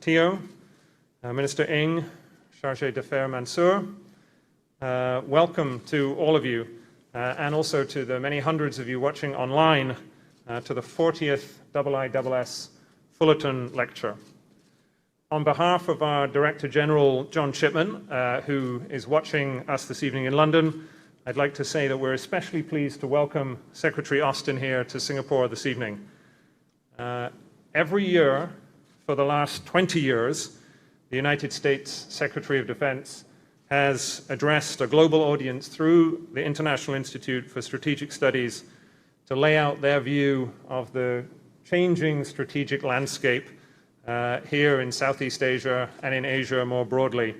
Teo, Minister Ng, Chargé d'Affaires Mansour. Welcome to all of you, and also to the many hundreds of you watching online to the 40th IISS Fullerton Lecture. On behalf of our Director General, John Chipman, who is watching us this evening in London, I'd like to say that we're especially pleased to welcome Secretary Austin here to Singapore this evening. Every year for the last 20 years, the United States Secretary of Defense has addressed a global audience through the International Institute for Strategic Studies to lay out their view of the changing strategic landscape here in Southeast Asia and in Asia more broadly.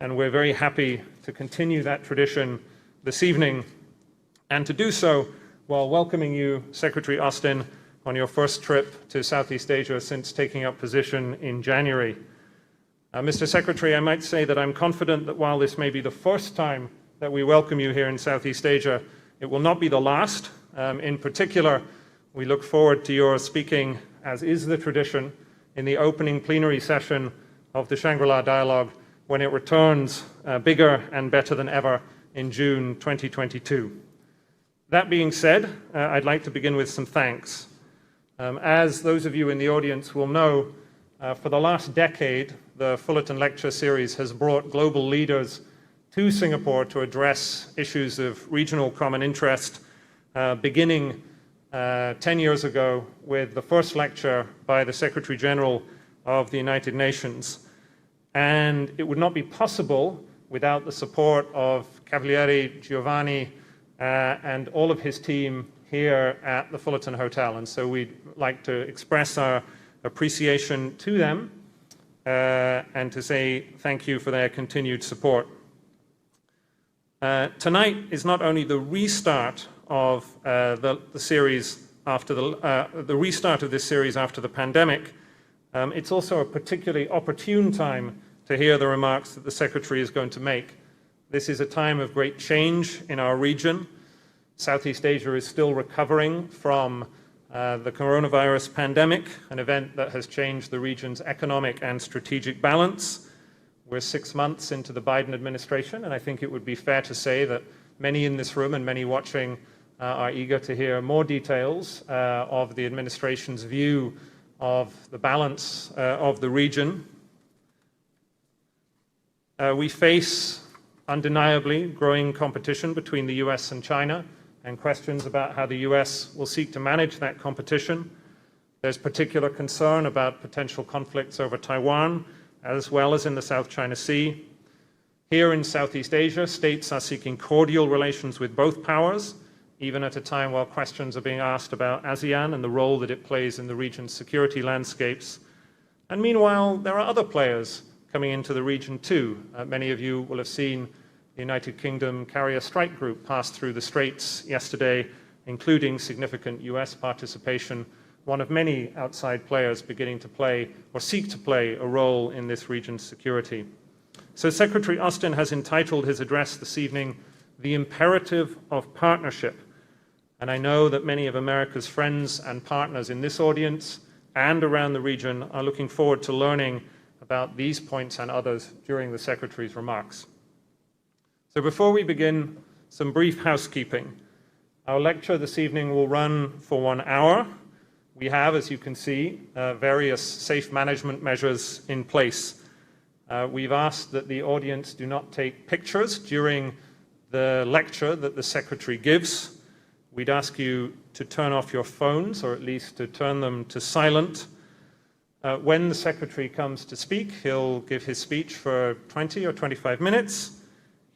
And we're very happy to continue that tradition this evening, and to do so while welcoming you, Secretary Austin, on your first trip to Southeast Asia since taking up position in January. Mr. Secretary, I might say that I'm confident that while this may be the first time that we welcome you here in Southeast Asia, it will not be the last. In particular, we look forward to your speaking, as is the tradition, in the opening plenary session of the Shangri-La Dialogue when it returns bigger and better than ever in June 2022. That being said, I'd like to begin with some thanks. As those of you in the audience will know, for the last decade, the Fullerton Lecture Series has brought global leaders to Singapore to address issues of regional common interest, beginning 10 years ago with the first lecture by the Secretary General of the United Nations. And it would not be possible without the support of Cavaliere Giovanni and all of his team here at the Fullerton Hotel. And so we'd like to express our appreciation to them and to say thank you for their continued support. Tonight is not only the restart of the series after the restart of this series after the pandemic, it's also a particularly opportune time to hear the remarks that the Secretary is going to make. This is a time of great change in our region. Southeast Asia is still recovering from the coronavirus pandemic, an event that has changed the region's economic and strategic balance. We're 6 months into the Biden administration, and I think it would be fair to say that many in this room and many watching are eager to hear more details of the administration's view of the balance of the region. We face undeniably growing competition between the US and China, and questions about how the US will seek to manage that competition. There's particular concern about potential conflicts over Taiwan, as well as in the South China Sea. Here in Southeast Asia, states are seeking cordial relations with both powers, even at a time while questions are being asked about ASEAN and the role that it plays in the region's security landscapes. And meanwhile, there are other players coming into the region too. Many of you will have seen the United Kingdom Carrier Strike Group pass through the Straits yesterday, including significant US participation, one of many outside players beginning to play or seek to play a role in this region's security. So Secretary Austin has entitled his address this evening, "The Imperative of Partnership." And I know that many of America's friends and partners in this audience and around the region are looking forward to learning about these points and others during the Secretary's remarks. So before we begin, some brief housekeeping. Our lecture this evening will run for 1 hour. We have, as you can see, various safe management measures in place. We've asked that the audience do not take pictures during the lecture that the Secretary gives. We'd ask you to turn off your phones, or at least to turn them to silent. When the Secretary comes to speak, he'll give his speech for 20 or 25 minutes.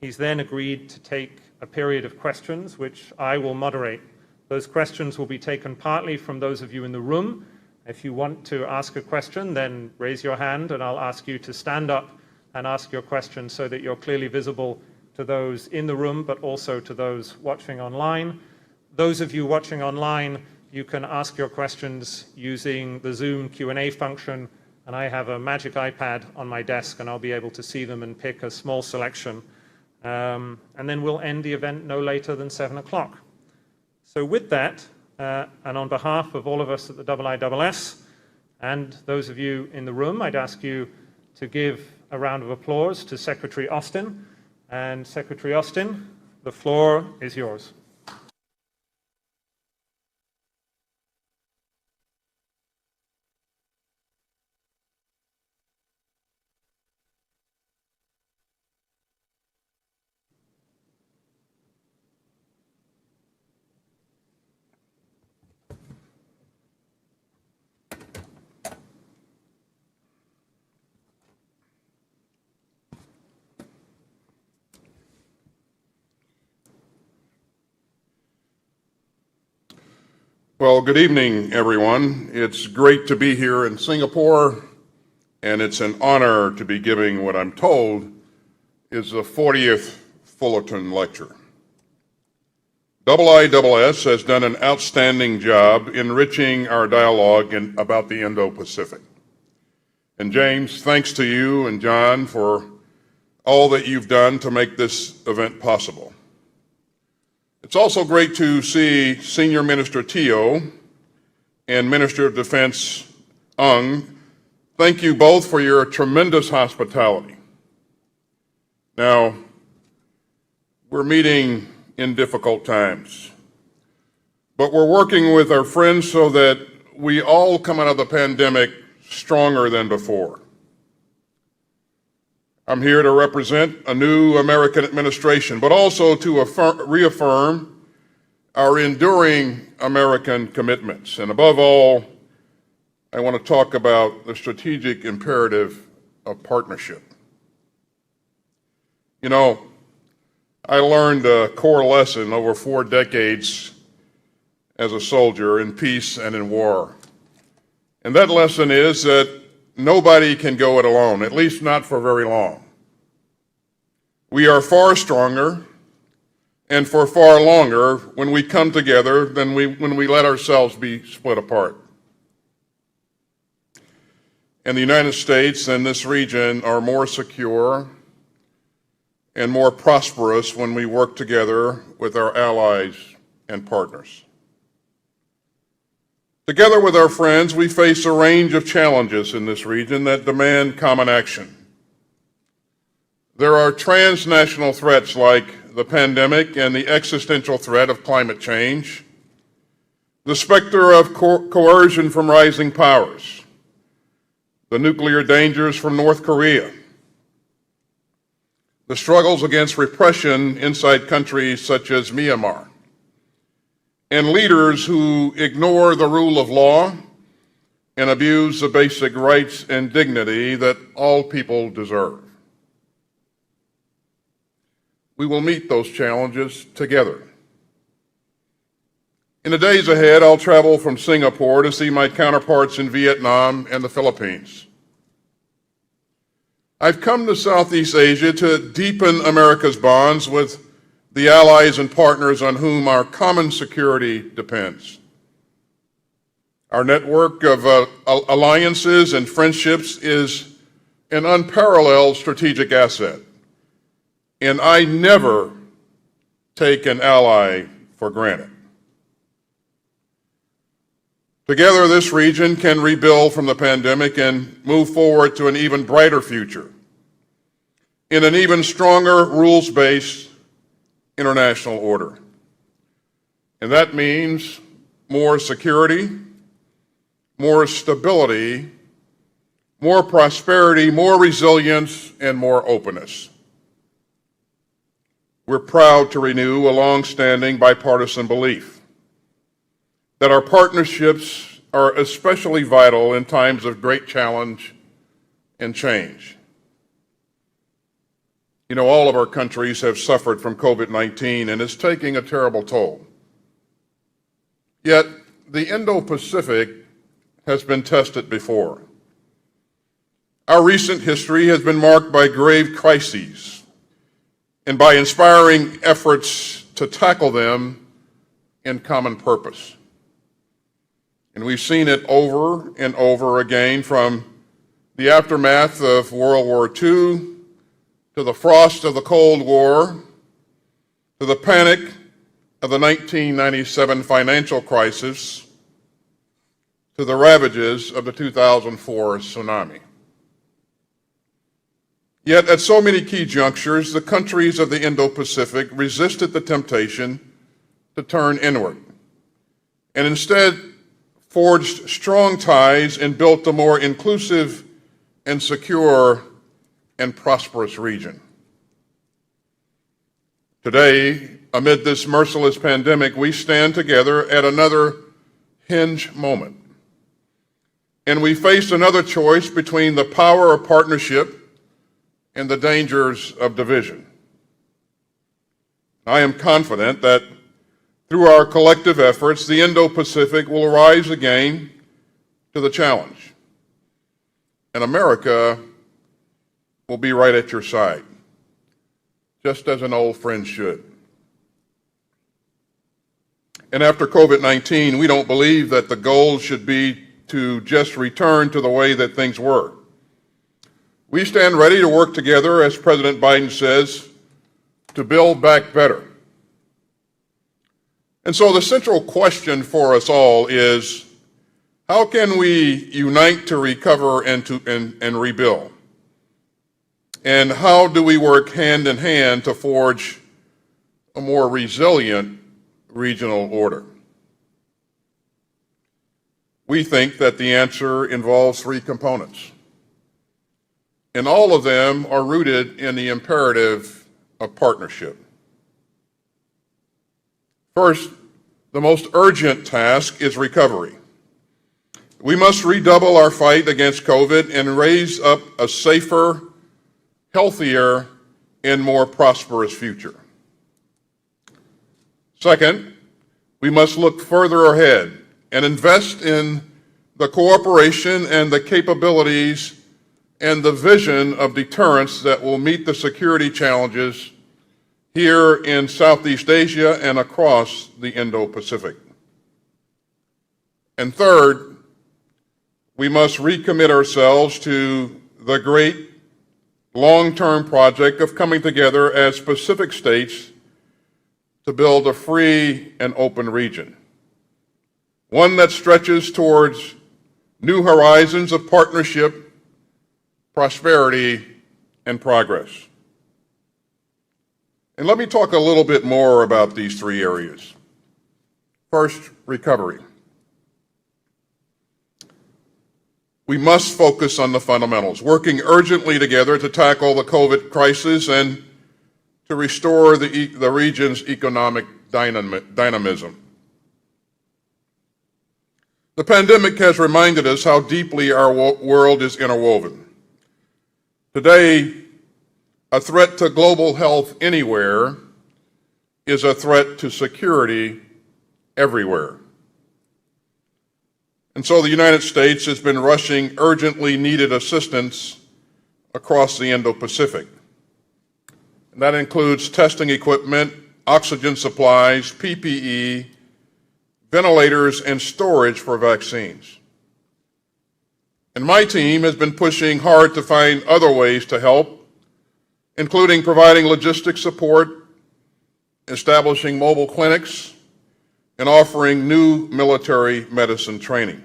He's then agreed to take a period of questions, which I will moderate. Those questions will be taken partly from those of you in the room. If you want to ask a question, then raise your hand and I'll ask you to stand up and ask your question so that you're clearly visible to those in the room, but also to those watching online. Those of you watching online, you can ask your questions using the Zoom Q&A function, and I have a magic iPad on my desk and I'll be able to see them and pick a small selection. And then we'll end the event no later than 7 o'clock. So with that, and on behalf of all of us at the IISS, And those of you in the room, I'd ask you to give a round of applause to Secretary Austin. And Secretary Austin, the floor is yours. Well, good evening, everyone. It's great to be here in Singapore, and it's an honor to be giving what I'm told is the 40th Fullerton Lecture. IISS has done an outstanding job enriching our dialogue about the Indo-Pacific. And James, thanks to you and John for all that you've done to make this event possible. It's also great to see Senior Minister Teo and Minister of Defense Ung. Thank you both for your tremendous hospitality. Now, we're meeting in difficult times, but we're working with our friends so that we all come out of the pandemic stronger than before. I'm here to represent a new American administration, but also to reaffirm our enduring American commitments. And above all, I want to talk about the strategic imperative of partnership. You know, I learned a core lesson over 4 decades as a soldier in peace and in war. And that lesson is that nobody can go it alone, at least not for very long. We are far stronger and for far longer when we come together than when we let ourselves be split apart. And the United States and this region are more secure and more prosperous when we work together with our allies and partners. Together with our friends, we face a range of challenges in this region that demand common action. There are transnational threats like the pandemic and the existential threat of climate change, the specter of coercion from rising powers, the nuclear dangers from North Korea, the struggles against repression inside countries such as Myanmar, and leaders who ignore the rule of law and abuse the basic rights and dignity that all people deserve. We will meet those challenges together. In the days ahead, I'll travel from Singapore to see my counterparts in Vietnam and the Philippines. I've come to Southeast Asia to deepen America's bonds with the allies and partners on whom our common security depends. Our network of alliances and friendships is an unparalleled strategic asset, and I never take an ally for granted. Together, this region can rebuild from the pandemic and move forward to an even brighter future in an even stronger rules-based international order. And that means more security, more stability, more prosperity, more resilience, and more openness. We're proud to renew a long-standing bipartisan belief that our partnerships are especially vital in times of great challenge and change. You know, all of our countries have suffered from COVID-19, and it's taking a terrible toll. Yet, the Indo-Pacific has been tested before. Our recent history has been marked by grave crises and by inspiring efforts to tackle them in common purpose. And we've seen it over and over again, from the aftermath of World War II to the frost of the Cold War, to the panic of the 1997 financial crisis, to to the ravages of the 2004 tsunami. Yet at so many key junctures, the countries of the Indo-Pacific resisted the temptation to turn inward and instead forged strong ties and built a more inclusive and secure and prosperous region. Today, amid this merciless pandemic, we stand together at another hinge moment. And we face another choice between the power of partnership and the dangers of division. I am confident that through our collective efforts, the Indo-Pacific will rise again to the challenge. And America will be right at your side, just as an old friend should. And after COVID-19, we don't believe that the goal should be to just return to the way that things were. We stand ready to work together, as President Biden says, to build back better. And so the central question for us all is, how can we unite to recover and rebuild? And how do we work hand in hand to forge a more resilient regional order? We think that the answer involves three components, and all of them are rooted in the imperative of partnership. First, the most urgent task is recovery. We must redouble our fight against COVID and raise up a safer, healthier, and more prosperous future. Second, we must look further ahead and invest in the cooperation and the capabilities and the vision of deterrence that will meet the security challenges here in Southeast Asia and across the Indo-Pacific. And third, we must recommit ourselves to the great long-term project of coming together as Pacific states to build a free and open region, one that stretches towards new horizons of partnership, prosperity, and progress. And let me talk a little bit more about these three areas. First, recovery. We must focus on the fundamentals, working urgently together to tackle the COVID crisis and to restore the region's economic dynamism. The pandemic has reminded us how deeply our world is interwoven. Today, a threat to global health anywhere is a threat to security everywhere. And so the United States has been rushing urgently needed assistance across the Indo-Pacific. And that includes testing equipment, oxygen supplies, PPE, ventilators, and storage for vaccines. And my team has been pushing hard to find other ways to help, including providing logistics support, establishing mobile clinics, and offering new military medicine training.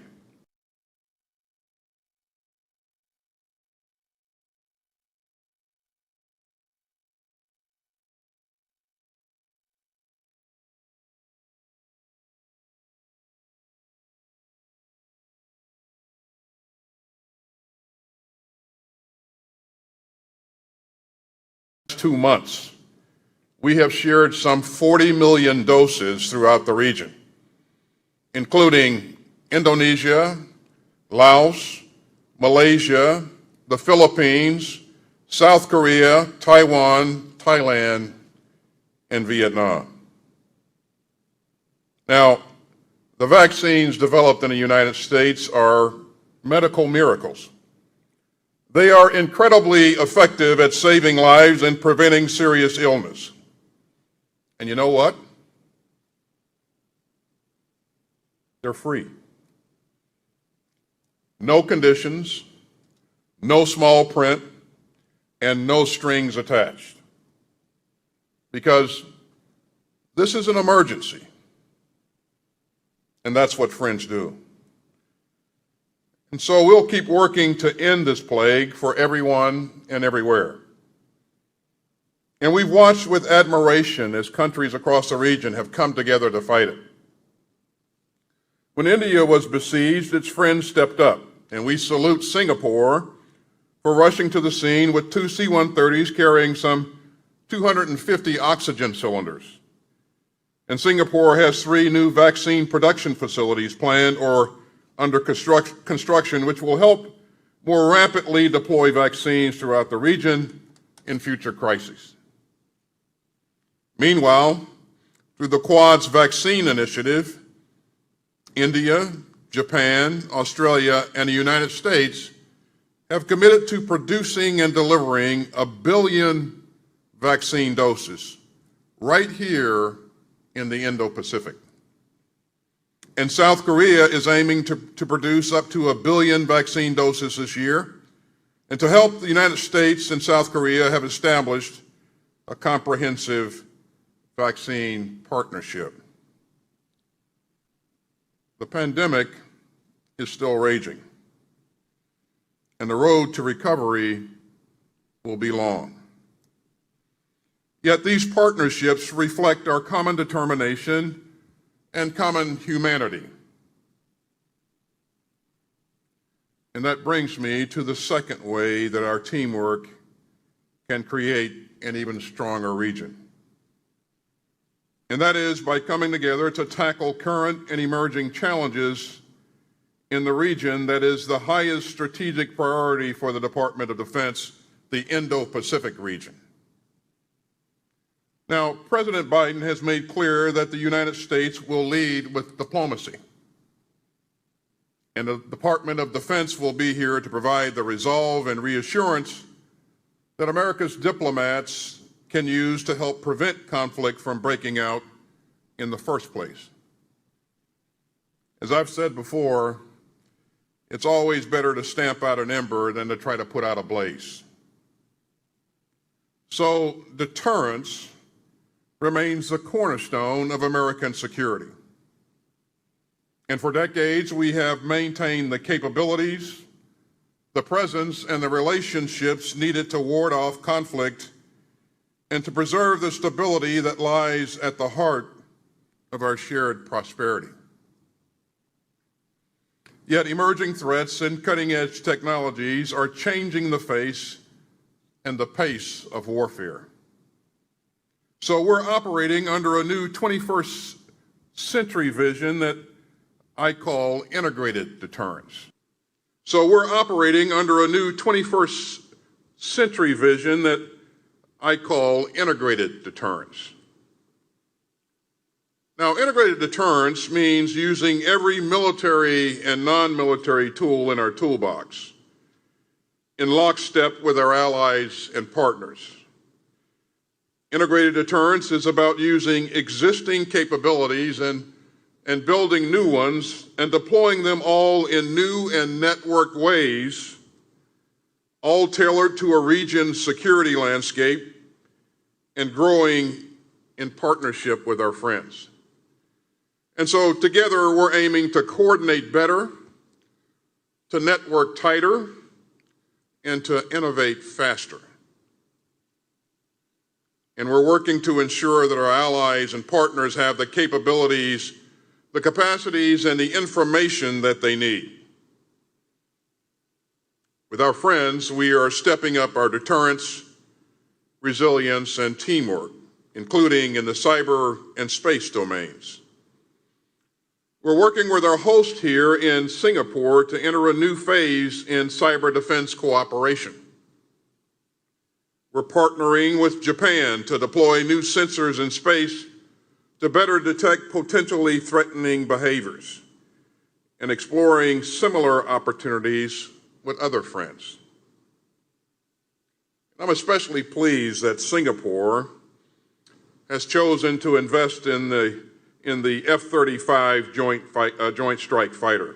Two months, we have shared some 40 million doses throughout the region, including Indonesia, Laos, Malaysia, the Philippines, South Korea, Taiwan, Thailand, and Vietnam. Now, the vaccines developed in the United States are medical miracles. They are incredibly effective at saving lives and preventing serious illness. And you know what? They're free. No conditions, no small print, and no strings attached. Because this is an emergency. And that's what friends do. And so we'll keep working to end this plague for everyone and everywhere. And we've watched with admiration as countries across the region have come together to fight it. When India was besieged, its friends stepped up, and we salute Singapore for rushing to the scene with 2 C-130s carrying some 250 oxygen cylinders. And Singapore has 3 new vaccine production facilities planned or under construction, which will help more rapidly deploy vaccines throughout the region in future crises. Meanwhile, through the Quad's vaccine initiative, India, Japan, Australia, and the United States have committed to producing and delivering 1 billion vaccine doses right here in the Indo-Pacific. And South Korea is aiming to produce up to 1 billion vaccine doses this year. And to help, the United States and South Korea have established a comprehensive vaccine partnership. The pandemic is still raging, and the road to recovery will be long. Yet these partnerships reflect our common determination and common humanity. And that brings me to the second way that our teamwork can create an even stronger region. And that is by coming together to tackle current and emerging challenges in the region that is the highest strategic priority for the Department of Defense, the Indo-Pacific region. Now, President Biden has made clear that the United States will lead with diplomacy. And the Department of Defense will be here to provide the resolve and reassurance that America's diplomats can use to help prevent conflict from breaking out in the first place. As I've said before, it's always better to stamp out an ember than to try to put out a blaze. So deterrence remains the cornerstone of American security. And for decades, we have maintained the capabilities, the presence, and the relationships needed to ward off conflict and to preserve the stability that lies at the heart of our shared prosperity. Yet emerging threats and cutting-edge technologies are changing the face and the pace of warfare. So we're operating under a new 21st century vision that I call integrated deterrence. So we're operating under a new 21st century vision that I call integrated deterrence. Now, integrated deterrence means using every military and non-military tool in our toolbox in lockstep with our allies and partners. Integrated deterrence is about using existing capabilities and building new ones and deploying them all in new and networked ways, all tailored to a region's security landscape and growing in partnership with our friends. And so together we're aiming to coordinate better, to network tighter, and to innovate faster. And we're working to ensure that our allies and partners have the capabilities, the capacities, and the information that they need. With our friends, we are stepping up our deterrence, resilience, and teamwork, including in the cyber and space domains. We're working with our host here in Singapore to enter a new phase in cyber defense cooperation. We're partnering with Japan to deploy new sensors in space to better detect potentially threatening behaviors and exploring similar opportunities with other friends. I'm especially pleased that Singapore has chosen to invest in the F-35 Joint Strike Fighter.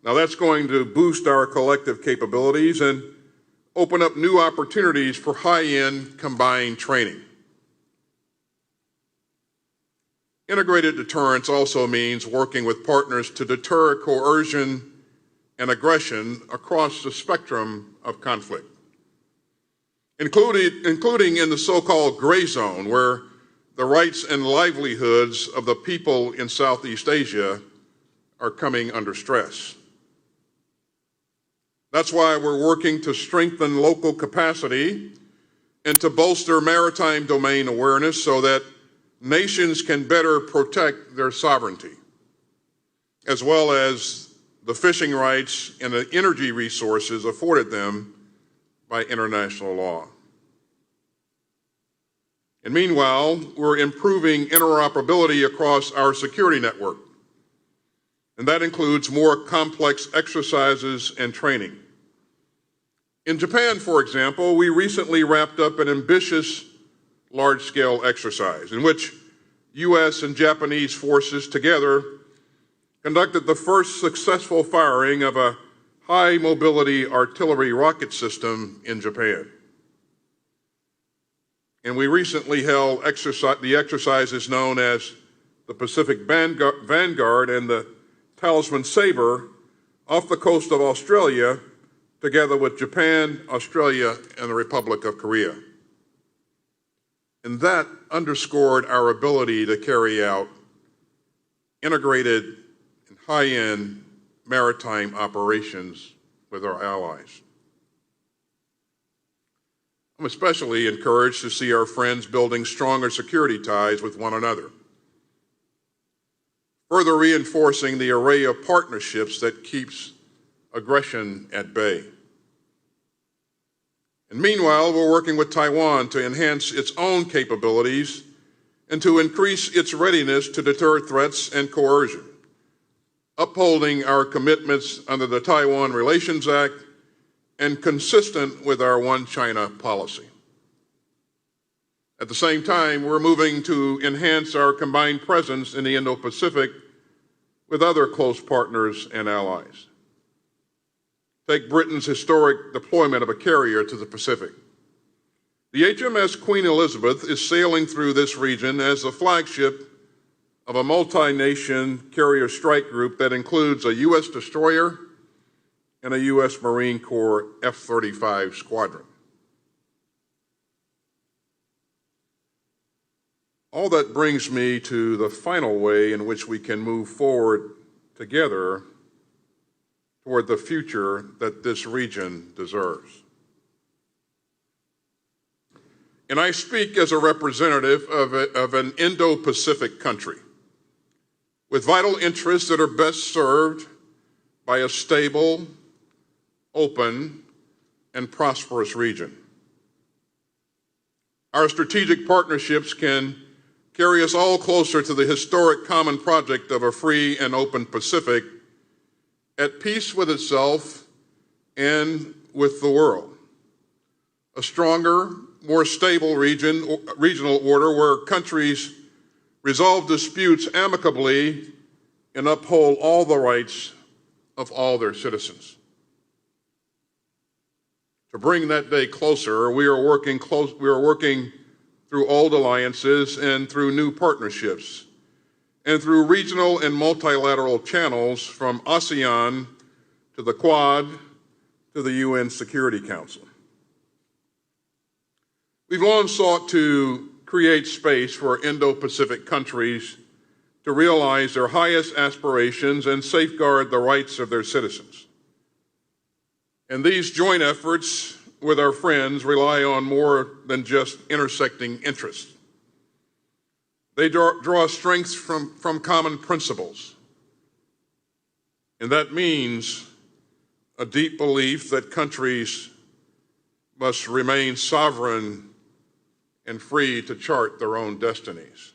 Now that's going to boost our collective capabilities and open up new opportunities for high-end combined training. Integrated deterrence also means working with partners to deter coercion and aggression across the spectrum of conflict, including in the so-called gray zone, where the rights and livelihoods of the people in Southeast Asia are coming under stress. That's why we're working to strengthen local capacity and to bolster maritime domain awareness so that nations can better protect their sovereignty, as well as the fishing rights and the energy resources afforded them by international law. And meanwhile, we're improving interoperability across our security network, and that includes more complex exercises and training. In Japan, for example, we recently wrapped up an ambitious large-scale exercise in which U.S. and Japanese forces together conducted the first successful firing of a high-mobility artillery rocket system in Japan. And we recently held the exercises known as the Pacific Vanguard and the Talisman Sabre off the coast of Australia, together with Japan, Australia, and the Republic of Korea. And that underscored our ability to carry out integrated and high-end maritime operations with our allies. I'm especially encouraged to see our friends building stronger security ties with one another, further reinforcing the array of partnerships that keeps aggression at bay. And meanwhile, we're working with Taiwan to enhance its own capabilities and to increase its readiness to deter threats and coercion, upholding our commitments under the Taiwan Relations Act and consistent with our One China policy. At the same time, we're moving to enhance our combined presence in the Indo-Pacific with other close partners and allies. Take Britain's historic deployment of a carrier to the Pacific. The HMS Queen Elizabeth is sailing through this region as the flagship of a multi-nation carrier strike group that includes a U.S. destroyer and a U.S. Marine Corps F-35 squadron. All that brings me to the final way in which we can move forward together toward the future that this region deserves. And I speak as a representative of an Indo-Pacific country with vital interests that are best served by a stable, open, and prosperous region. Our strategic partnerships can carry us all closer to the historic common project of a free and open Pacific at peace with itself and with the world. A stronger, more stable regional order where countries resolve disputes amicably and uphold all the rights of all their citizens. To bring that day closer, we are working through old alliances and through new partnerships, and through regional and multilateral channels from Asean to the Quad to the UN Security Council. We've long sought to create space for Indo-Pacific countries to realize their highest aspirations and safeguard the rights of their citizens. And these joint efforts with our friends rely on more than just intersecting interests. They draw strength from common principles. And that means a deep belief that countries must remain sovereign and free to chart their own destinies.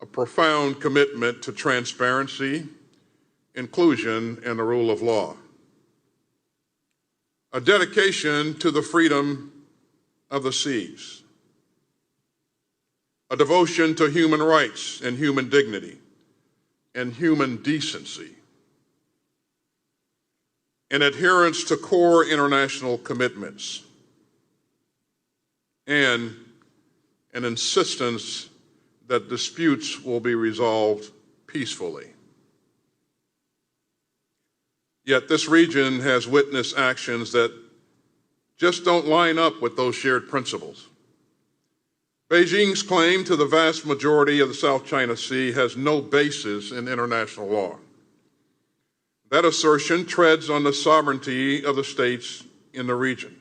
A profound commitment to transparency, inclusion, and the rule of law. A dedication to the freedom of the seas. A devotion to human rights and human dignity and human decency. An adherence to core international commitments. And an insistence that disputes will be resolved peacefully. Yet this region has witnessed actions that just don't line up with those shared principles. Beijing's claim to the vast majority of the South China Sea has no basis in international law. That assertion treads on the sovereignty of the states in the region.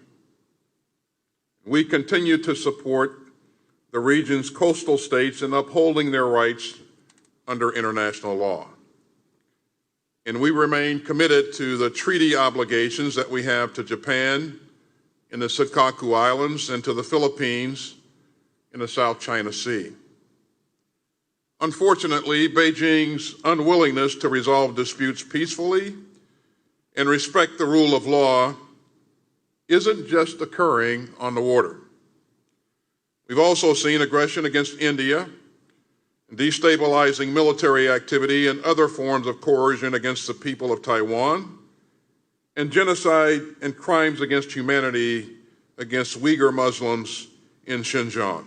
We continue to support the region's coastal states in upholding their rights under international law. And we remain committed to the treaty obligations that we have to Japan in the Senkaku Islands and to the Philippines in the South China Sea. Unfortunately, Beijing's unwillingness to resolve disputes peacefully and respect the rule of law isn't just occurring on the water. We've also seen aggression against India, destabilizing military activity and other forms of coercion against the people of Taiwan, and genocide and crimes against humanity against Uyghur Muslims in Xinjiang.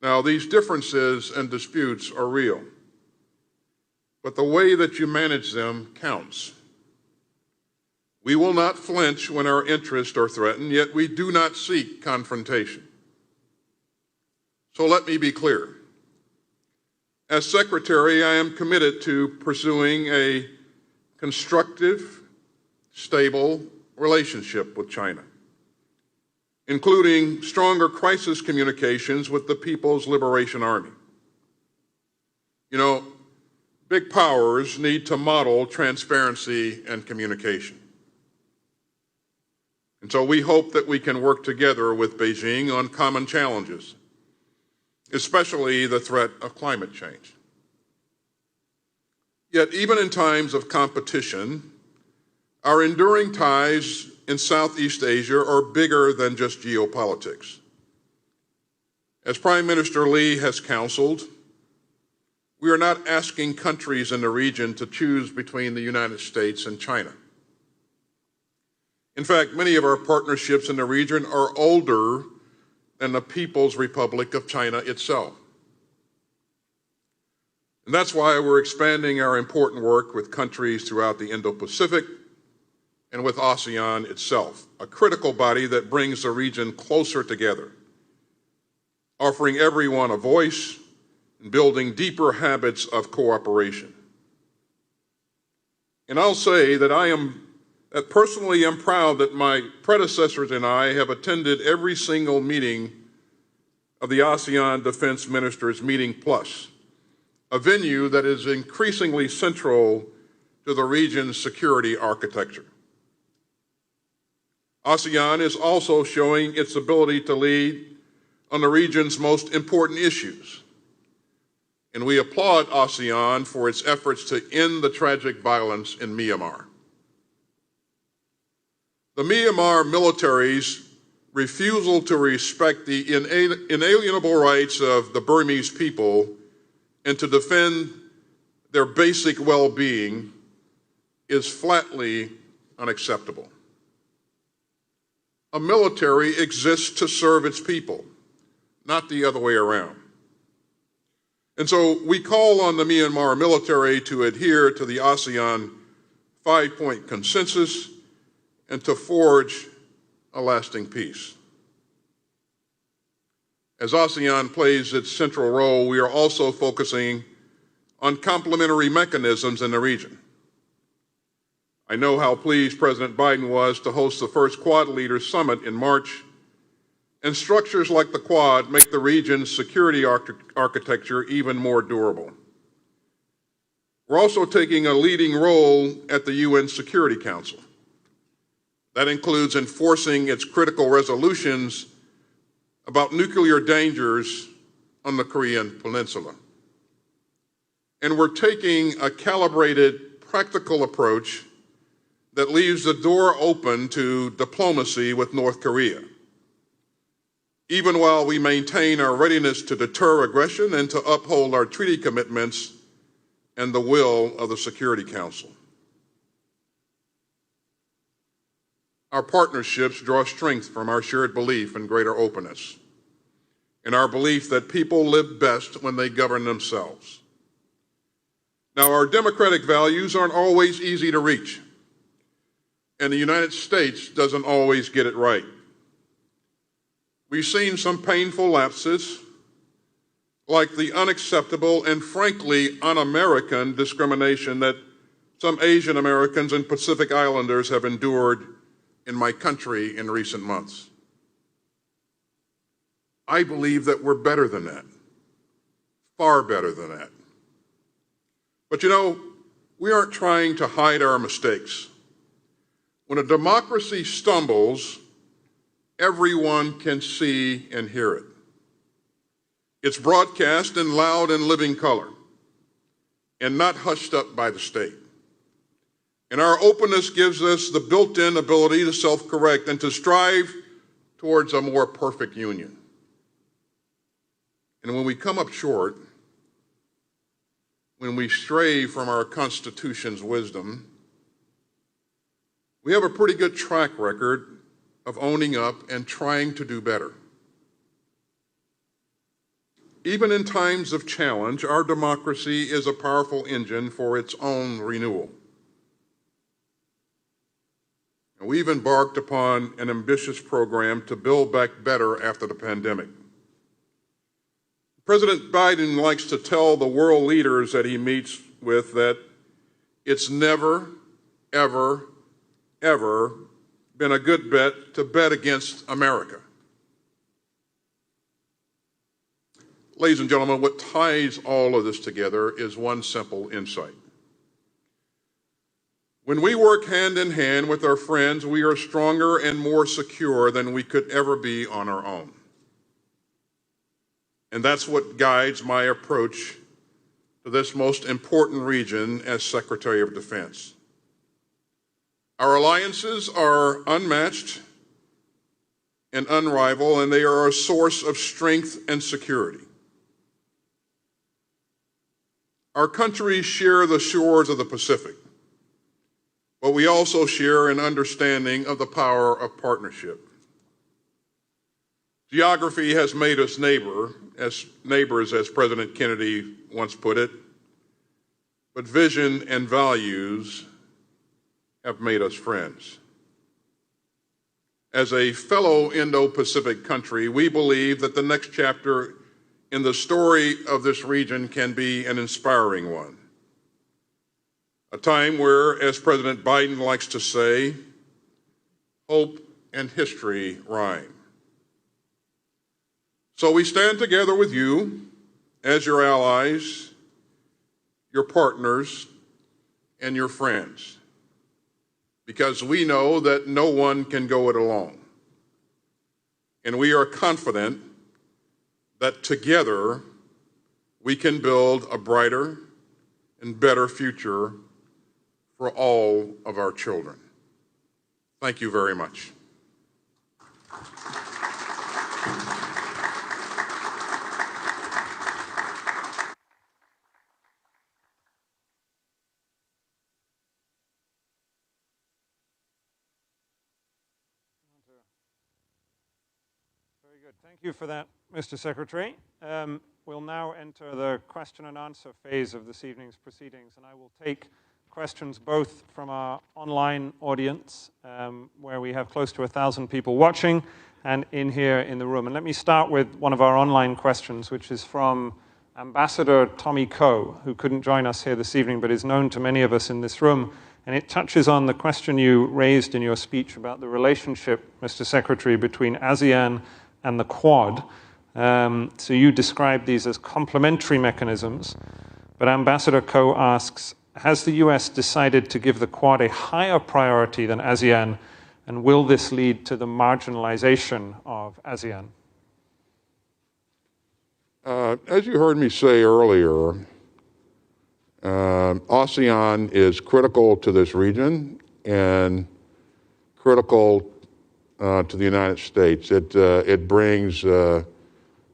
Now, these differences and disputes are real, but the way that you manage them counts. We will not flinch when our interests are threatened, yet we do not seek confrontation. So let me be clear. As Secretary, I am committed to pursuing a constructive, stable relationship with China, including stronger crisis communications with the People's Liberation Army. You know, big powers need to model transparency and communication. And so we hope that we can work together with Beijing on common challenges, especially the threat of climate change. Yet even in times of competition, our enduring ties in Southeast Asia are bigger than just geopolitics. As Prime Minister Lee has counseled, we are not asking countries in the region to choose between the United States and China. In fact, many of our partnerships in the region are older than the People's Republic of China itself. And that's why we're expanding our important work with countries throughout the Indo-Pacific and with Asean itself, a critical body that brings the region closer together, offering everyone a voice and building deeper habits of cooperation. And I'll say that personally I'm proud that my predecessors and I have attended every single meeting of the ASEAN Defense Ministers Meeting Plus, a venue that is increasingly central to the region's security architecture. ASEAN is also showing its ability to lead on the region's most important issues. And we applaud ASEAN for its efforts to end the tragic violence in Myanmar. The Myanmar military's refusal to respect the inalienable rights of the Burmese people and to defend their basic well-being is flatly unacceptable. A military exists to serve its people, not the other way around. And so we call on the Myanmar military to adhere to the ASEAN 5-point consensus and to forge a lasting peace. As ASEAN plays its central role, we are also focusing on complementary mechanisms in the region. I know how pleased President Biden was to host the first Quad Leaders Summit in March, and structures like the Quad make the region's security architecture even more durable. We're also taking a leading role at the UN Security Council. That includes enforcing its critical resolutions about nuclear dangers on the Korean Peninsula. And we're taking a calibrated, practical approach that leaves the door open to diplomacy with North Korea, even while we maintain our readiness to deter aggression and to uphold our treaty commitments and the will of the Security Council. Our partnerships draw strength from our shared belief in greater openness and our belief that people live best when they govern themselves. Now, our democratic values aren't always easy to reach, and the United States doesn't always get it right. We've seen some painful lapses, like the unacceptable and frankly un-American discrimination that some Asian Americans and Pacific Islanders have endured in my country in recent months. I believe that we're better than that, far better than that. But you know, we aren't trying to hide our mistakes. When a democracy stumbles, everyone can see and hear it. It's broadcast in loud and living color and not hushed up by the state. And our openness gives us the built-in ability to self-correct and to strive towards a more perfect union. And when we come up short, when we stray from our Constitution's wisdom, we have a pretty good track record of owning up and trying to do better. Even in times of challenge, our democracy is a powerful engine for its own renewal. And we've embarked upon an ambitious program to build back better after the pandemic. President Biden likes to tell the world leaders that he meets with that it's never, ever, ever been a good bet to bet against America. Ladies and gentlemen, what ties all of this together is one simple insight. When we work hand in hand with our friends, we are stronger and more secure than we could ever be on our own. And that's what guides my approach to this most important region as Secretary of Defense. Our alliances are unmatched and unrivaled, and they are a source of strength and security. Our countries share the shores of the Pacific, but we also share an understanding of the power of partnership. Geography has made us neighbors, as President Kennedy once put it, but vision and values have made us friends. As a fellow Indo-Pacific country, we believe that the next chapter in the story of this region can be an inspiring one. A time where, as President Biden likes to say, hope and history rhyme. So we stand together with you as your allies, your partners, and your friends, because we know that no one can go it alone. And we are confident that together we can build a brighter and better future for all of our children. Thank you very much. Very good. Thank you for that, Mr. Secretary. We'll now enter the question and answer phase of this evening's proceedings, and I will take questions both from our online audience, where we have close to 1,000 people watching, and in here in the room. And let me start with one of our online questions, which is from Ambassador Tommy Coe, who couldn't join us here this evening, but is known to many of us in this room. And it touches on the question you raised in your speech about the relationship, Mr. Secretary, between ASEAN and the Quad. So you describe these as complementary mechanisms, but Ambassador Coe asks, has the US decided to give the Quad a higher priority than ASEAN, and will this lead to the marginalization of ASEAN? As you heard me say earlier, ASEAN is critical to this region and critical to the United States. It brings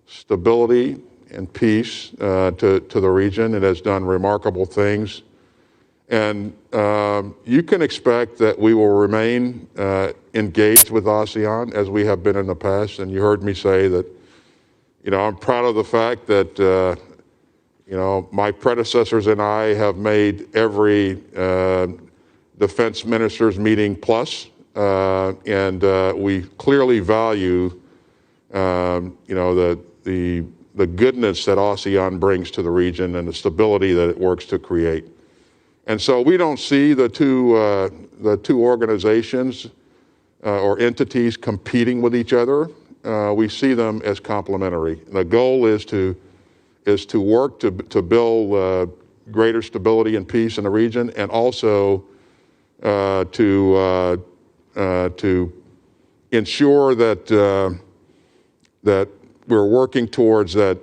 stability and peace to the region. It has done remarkable things. And you can expect that we will remain engaged with ASEAN as we have been in the past. And you heard me say that, I'm proud of the fact that, My predecessors and I have made every defense ministers meeting plus, and we clearly value, the goodness that ASEAN brings to the region and the stability that it works to create. And so we don't see the two organizations or entities competing with each other. We see them as complementary. The goal is to work to build greater stability and peace in the region, and also to ensure that we're working towards that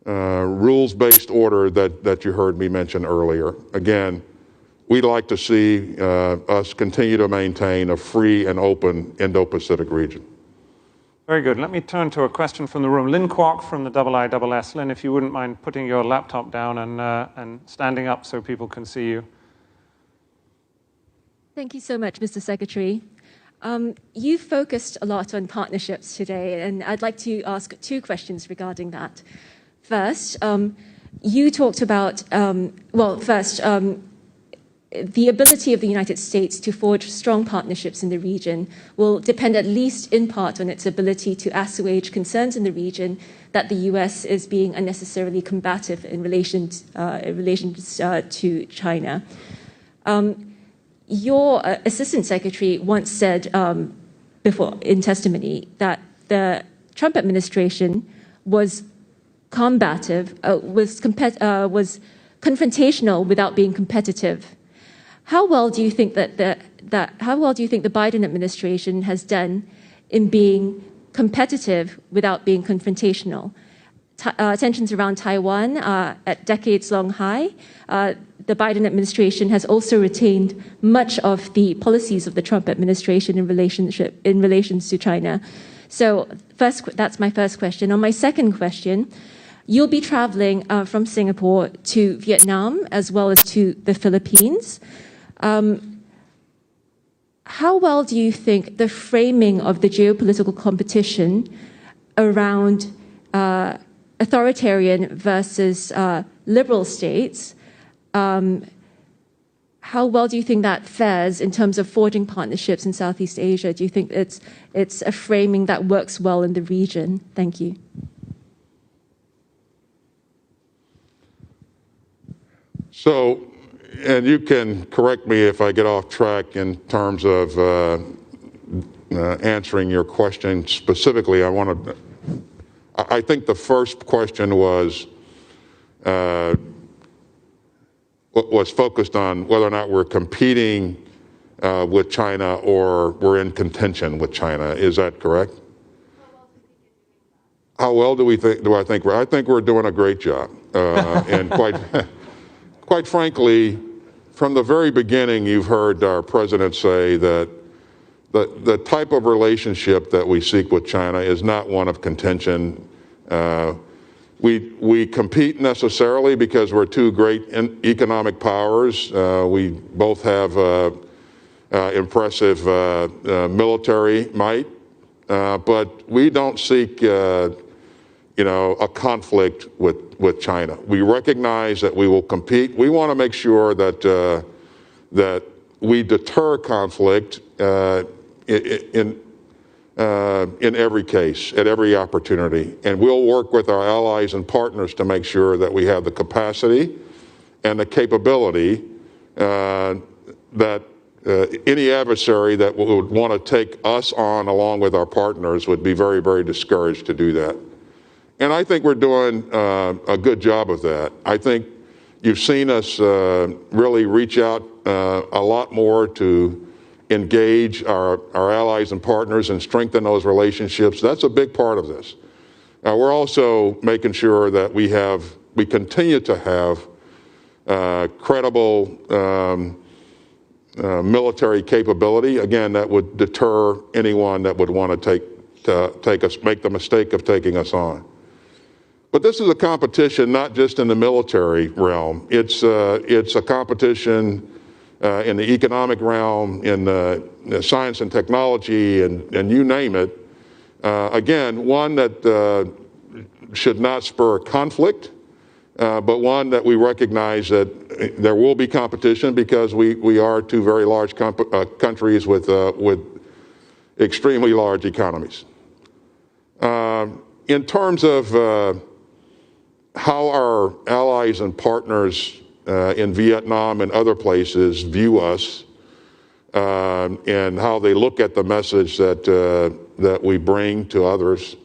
rules-based order that you heard me mention earlier. Again, we'd like to see us continue to maintain a free and open Indo-Pacific region. Very good. Let me turn to a question from the room. Lynn Kwok from the IISS. Lynn, if you wouldn't mind putting your laptop down and standing up so people can see you. Thank you so much, Mr. Secretary. You focused a lot on partnerships today, and I'd like to ask two questions regarding that. First, you talked about, the ability of the United States to forge strong partnerships in the region will depend at least in part on its ability to assuage concerns in the region that the US is being unnecessarily combative in relation to China. Your Assistant Secretary once said before in testimony that the Trump administration was combative, was confrontational without being competitive. How well do you think the Biden administration has done in being competitive without being confrontational? Tensions around Taiwan are at decades-long high. The Biden administration has also retained much of the policies of the Trump administration in relations to China. So that's my first question. On my second question, you'll be traveling from Singapore to Vietnam as well as to the Philippines. How well do you think the framing of the geopolitical competition around authoritarian versus liberal states, how well do you think that fares in terms of forging partnerships in Southeast Asia? Do you think it's a framing that works well in the region? Thank you. So, and you can correct me if I get off track in terms of answering your question specifically. I think the first question was focused on whether or not we're competing with China or we're in contention with China. Is that correct? How well do I think I think we're doing a great job, and quite frankly, from the very beginning, you've heard our president say that the type of relationship that we seek with China is not one of contention. We compete necessarily because we're two great economic powers. We both have impressive military might, but we don't seek a conflict with China. We recognize that we will compete. We want to make sure that we deter conflict in every case, at every opportunity. And we'll work with our allies and partners to make sure that we have the capacity and the capability that any adversary that would want to take us on along with our partners would be very, very discouraged to do that. And I think we're doing a good job of that. I think you've seen us really reach out a lot more to engage our allies and partners and strengthen those relationships. That's a big part of this. We're also making sure that we continue to have credible military capability. Again, that would deter anyone that would want to make the mistake of taking us on. But this is a competition not just in the military realm. It's a competition in the economic realm, in the science and technology, and you name it. Again, one that should not spur conflict, but one that we recognize that there will be competition because we are two very large countries with extremely large economies. In terms of how our allies and partners in Vietnam and other places view us, and how they look at the message that we bring to others,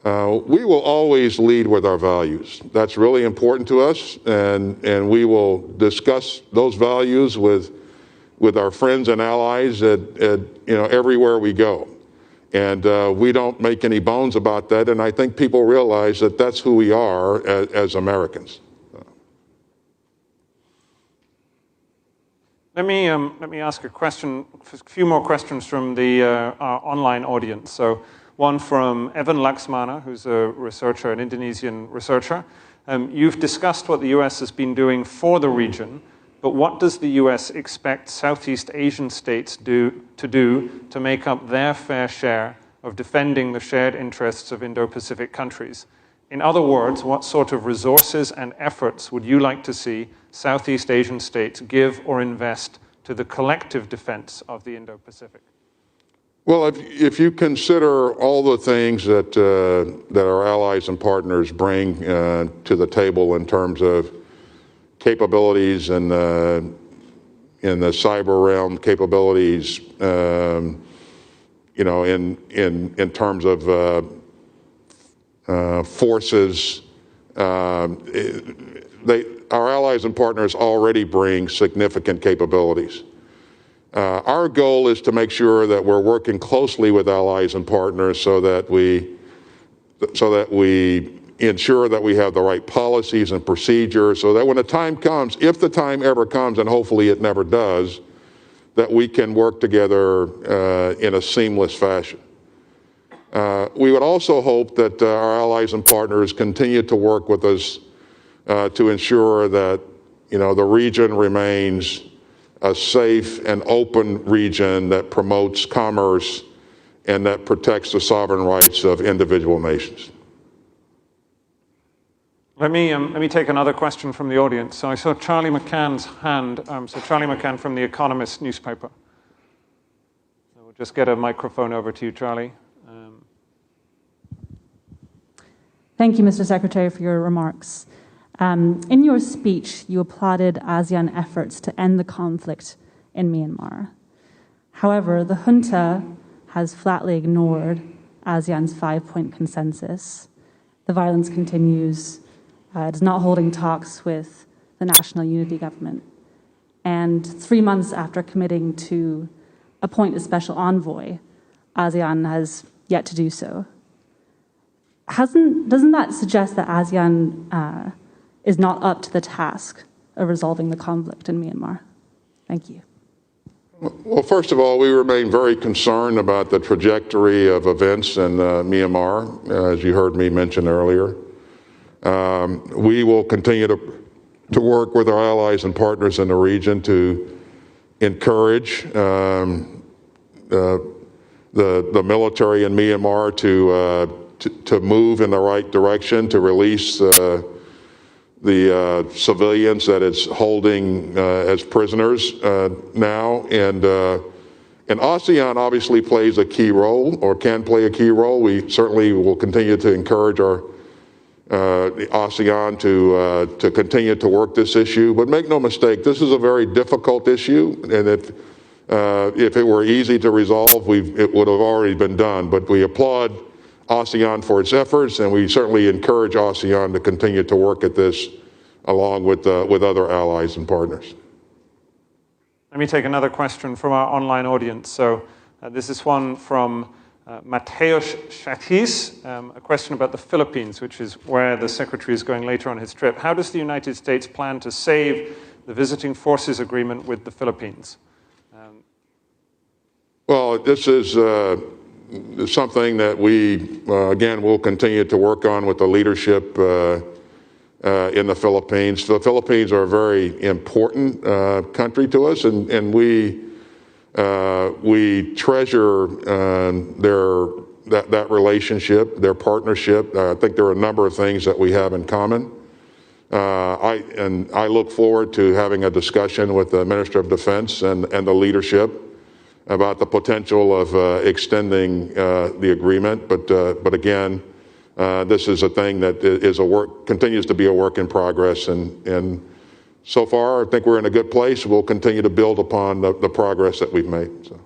we will always lead with our values. That's really important to us, and we will discuss those values with our friends and allies at everywhere we go. And we don't make any bones about that, and I think people realize that that's who we are as Americans. Let me ask a few more questions from the our online audience. So one from Evan Laxmana, who's a researcher, an Indonesian researcher. You've discussed what the US has been doing for the region, but what does the US expect Southeast Asian states to do to make up their fair share of defending the shared interests of Indo-Pacific countries? In other words, what sort of resources and efforts would you like to see Southeast Asian states give or invest to the collective defense of the Indo-Pacific? Well, if you consider all the things that our allies and partners bring to the table in terms of capabilities and in the cyber realm, capabilities, in terms of forces, our allies and partners already bring significant capabilities. Our goal is to make sure that we're working closely with allies and partners so that we ensure that we have the right policies and procedures so that when the time comes, if the time ever comes, and hopefully it never does, that we can work together in a seamless fashion. We would also hope that our allies and partners continue to work with us to ensure that the region remains a safe and open region that promotes commerce and that protects the sovereign rights of individual nations. Let me take another question from the audience. So I saw Charlie McCann's hand. So Charlie McCann from The Economist newspaper. So we'll just get a microphone over to you, Charlie. Thank you, Mr. Secretary, for your remarks. In your speech, you applauded ASEAN efforts to end the conflict in Myanmar. However, the junta has flatly ignored ASEAN's 5-point consensus. The violence continues. It is not holding talks with the National Unity Government. And 3 months after committing to appoint a special envoy, ASEAN has yet to do so. Doesn't that suggest that ASEAN is not up to the task of resolving the conflict in Myanmar? Thank you. Well, first of all, we remain very concerned about the trajectory of events in Myanmar, as you heard me mention earlier. We will continue to work with our allies and partners in the region to encourage the military in Myanmar to move in the right direction, to release the civilians that it's holding as prisoners now. And ASEAN obviously plays a key role, or can play a key role. We certainly will continue to encourage our ASEAN to continue to work this issue. But make no mistake, this is a very difficult issue, and if it were easy to resolve, it would have already been done. But we applaud ASEAN for its efforts, and we certainly encourage ASEAN to continue to work at this along with other allies and partners. Let me take another question from our online audience. So this is one from Mateusz Shatis, a question about the Philippines, which is where the Secretary is going later on his trip. How does the United States plan to save the visiting forces agreement with the Philippines? Well, this is something that we, again, will continue to work on with the leadership in the Philippines. The Philippines are a very important country to us, and we treasure that relationship, their partnership. I think there are a number of things that we have in common. I look forward to having a discussion with the Minister of Defense and the leadership about the potential of extending the agreement. But again, this is a thing that continues to be a work in progress, and so far I think we're in a good place. We'll continue to build upon the progress that we've made. So.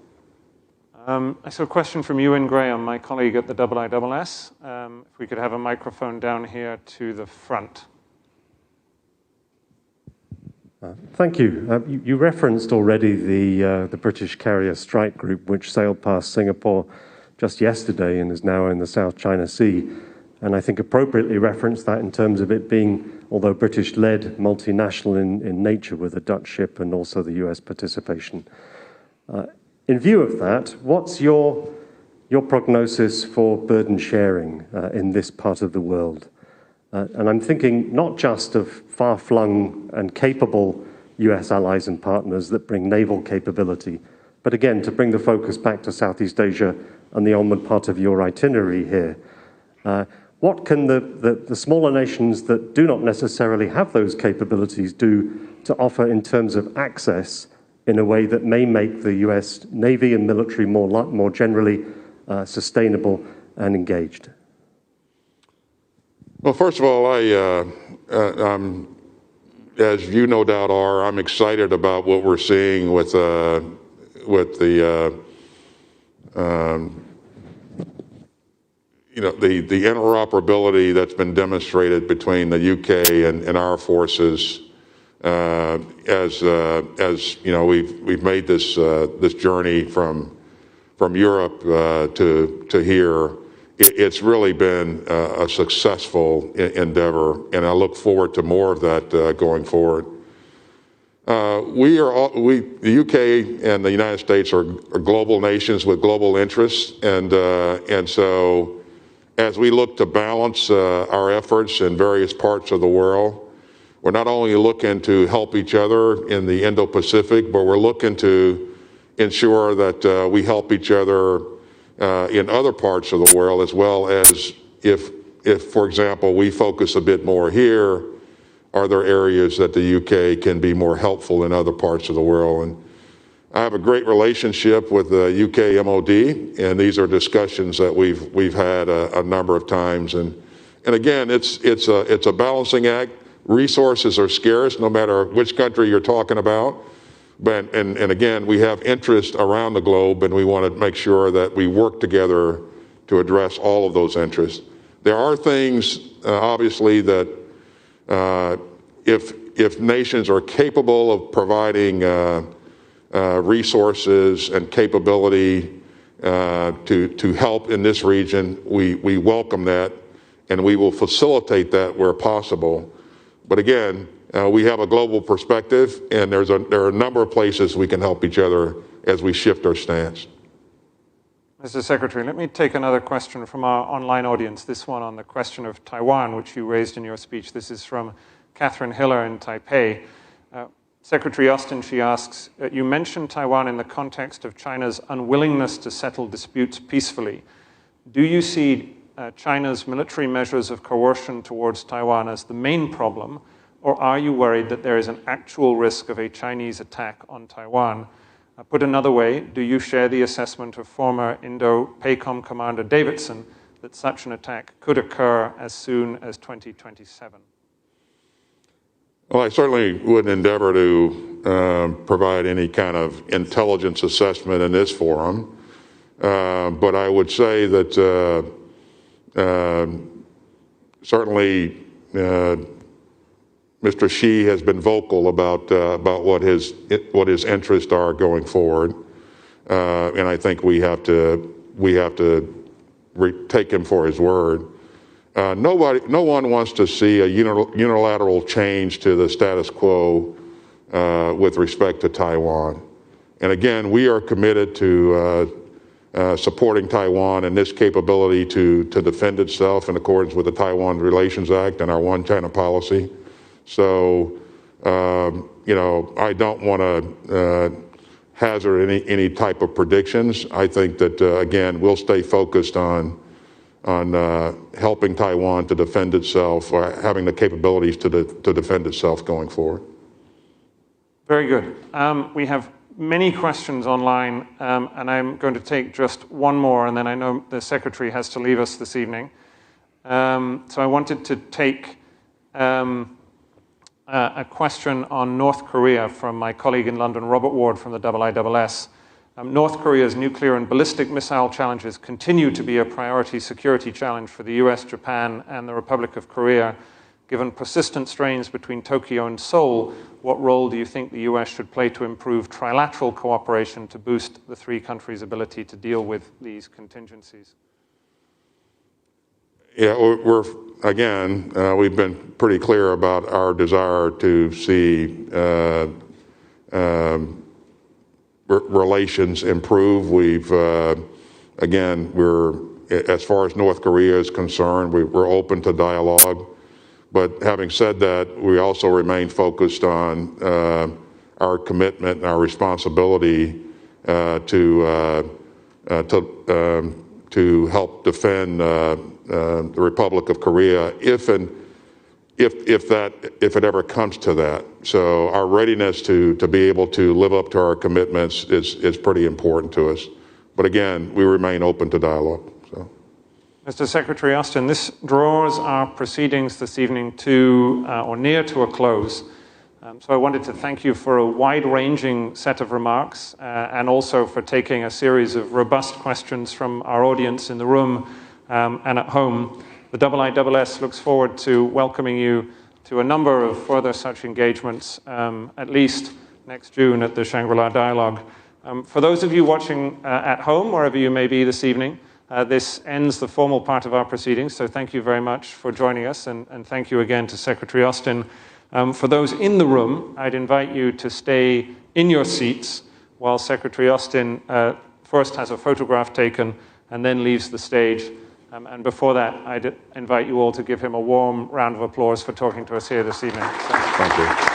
I saw a question from Ewan Graham, my colleague at the IISS. If we could have a microphone down here to the front. Thank you. You referenced already the British carrier strike group, which sailed past Singapore just yesterday and is now in the South China Sea. And I think appropriately referenced that in terms of it being, although British-led, multinational in nature with a Dutch ship and also the US participation. In view of that, what's your prognosis for burden sharing in this part of the world? And I'm thinking not just of far-flung and capable US allies and partners that bring naval capability, but again, to bring the focus back to Southeast Asia and the onward part of your itinerary here. What can the smaller nations that do not necessarily have those capabilities do to offer in terms of access in a way that may make the US Navy and military more generally sustainable and engaged? Well, first of all, as you no doubt are, I'm excited about what we're seeing with the interoperability that's been demonstrated between the UK and our forces. As you know, we've made this journey from Europe to here. It's really been a successful endeavor, and I look forward to more of that going forward. The UK and the United States are global nations with global interests, and so as we look to balance our efforts in various parts of the world, we're not only looking to help each other in the Indo-Pacific, but we're looking to ensure that we help each other in other parts of the world, as well as if, for example, we focus a bit more here, are there areas that the UK can be more helpful in other parts of the world? And I have a great relationship with the UK MOD, and these are discussions that we've had a number of times. And again, it's a balancing act. Resources are scarce, no matter which country you're talking about. But, and again, we have interests around the globe, and we want to make sure that we work together to address all of those interests. There are things, obviously, that if nations are capable of providing resources and capability to help in this region, we welcome that, and we will facilitate that where possible. But again, we have a global perspective, and there are a number of places we can help each other as we shift our stance. Mr. Secretary, let me take another question from our online audience, this one on the question of Taiwan, which you raised in your speech. This is from Catherine Hiller in Taipei. Secretary Austin, she asks, you mentioned Taiwan in the context of China's unwillingness to settle disputes peacefully. Do you see China's military measures of coercion towards Taiwan as the main problem, or are you worried that there is an actual risk of a Chinese attack on Taiwan? Put another way, do you share the assessment of former Indo-PACOM Commander Davidson that such an attack could occur as soon as 2027? Well, I certainly wouldn't endeavor to provide any kind of intelligence assessment in this forum, but I would say that certainly Mr. Xi has been vocal about what his interests are going forward, and I think we have to take him for his word. No one wants to see a unilateral change to the status quo with respect to Taiwan. And again, we are committed to supporting Taiwan and this capability to defend itself in accordance with the Taiwan Relations Act and our One China policy. So, I don't want to hazard any type of predictions. I think that, again, we'll stay focused on helping Taiwan to defend itself, or having the capabilities to defend itself going forward. Very good. We have many questions online, and I'm going to take just one more, and then I know the Secretary has to leave us this evening. So I wanted to take a question on North Korea from my colleague in London, Robert Ward from the IISS. North Korea's nuclear and ballistic missile challenges continue to be a priority security challenge for the US, Japan, and the Republic of Korea. Given persistent strains between Tokyo and Seoul, what role do you think the US should play to improve trilateral cooperation to boost the three countries' ability to deal with these contingencies? Yeah, we've been pretty clear about our desire to see relations improve. As far as North Korea is concerned, we're open to dialogue. But having said that, we also remain focused on our commitment and our responsibility to help defend the Republic of Korea if it ever comes to that. So our readiness to be able to live up to our commitments is pretty important to us. But again, we remain open to dialogue. So. Mr. Secretary Austin, this draws our proceedings this evening to or near to a close. So I wanted to thank you for a wide-ranging set of remarks and also for taking a series of robust questions from our audience in the room and at home. The IISS looks forward to welcoming you to a number of further such engagements, at least next June at the Shangri-La Dialogue. For those of you watching at home, wherever you may be this evening, this ends the formal part of our proceedings, so thank you very much for joining us, and thank you again to Secretary Austin. For those in the room, I'd invite you to stay in your seats while Secretary Austin first has a photograph taken and then leaves the stage. And before that, I'd invite you all to give him a warm round of applause for talking to us here this evening. So. Thank you.